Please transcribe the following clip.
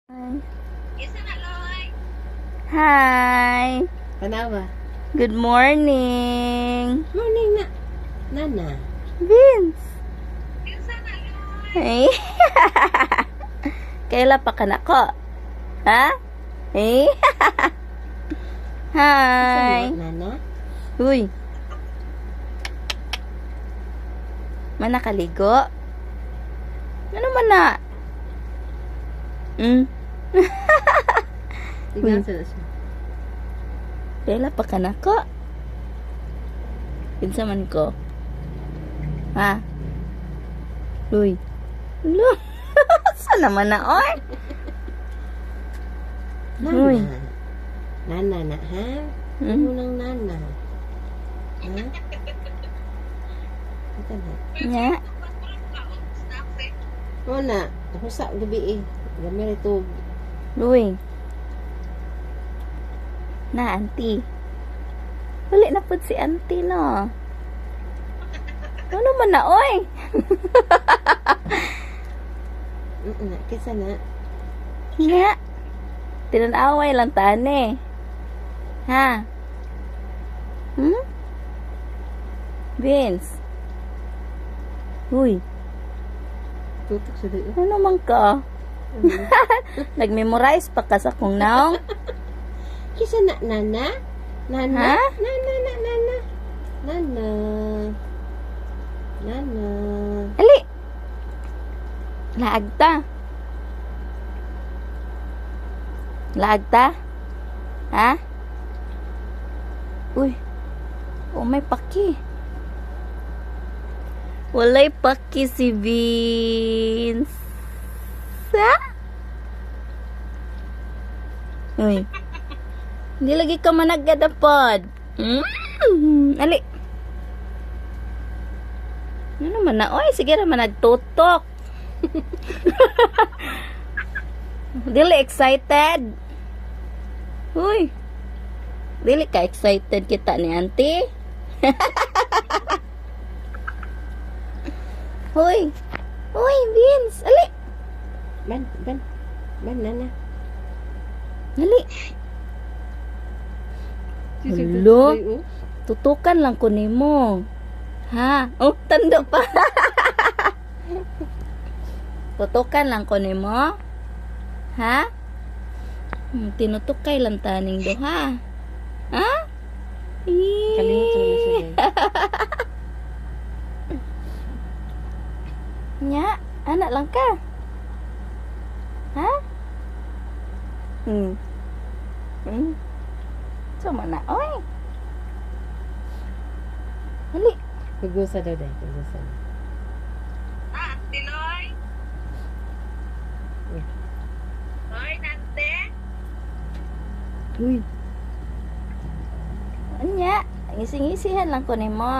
Isa na, Loy. Hi! Panawa. Good morning! Morning na. Nana. Vince! Isa na, Loy. Hey! Kaila pa ka na ko? Ha? Hey! Hi! Nana. Uy! Manakaligo? Ano man na? Tingnan sa siya. Kaila pa ka na ko? Pinsa man ko? Ha? Uy! Ulo! Saan naman na, oy? Uy. Nana. Nana na, ha? Hmm? Ano nang nana? Ha? Ito na. Nya? Oo na. Ako sa gabi eh. Gamit ito. Uy. Na, auntie. Wala na po si auntie, no? Ano man na, oy? Kisa na. Nga. Tinanaway lang tane. Ha? Vince? Uy. Tutok sa doon. Ano man ka? Nag-memorize pa ka sa kong naong? Kisa na, nana? Nana? Ha? Nana. Nana. Nana. Ali! Laag ta. Laag ta? Ha? Uy. Oh, may paki. Walay paki si Vince. Ha? Uy. Hindi lagi ka managadapod. Ali. Ano naman na? Oy, sige naman nagtutok. Dili excited. Uy. Dili ka excited kita ni auntie? Hoy. Hoy, Vince. Ali. Ban, nana. Ali. Hello? Tutukan lang ko nimo. Ha? Oh, tando pa. Tutukan lang ko nimo. Ha? Tinutukay lang taning do, ha? Ha? Kalimutan mo na siya. Nya, anak lang ka. Ha? Sama na, oy. Dali. Kugusa daw dahil. Kugusa. Ah, si Loy. Loy, nante. Uy. Anya, ngisi-ngisihan lang ko nimo.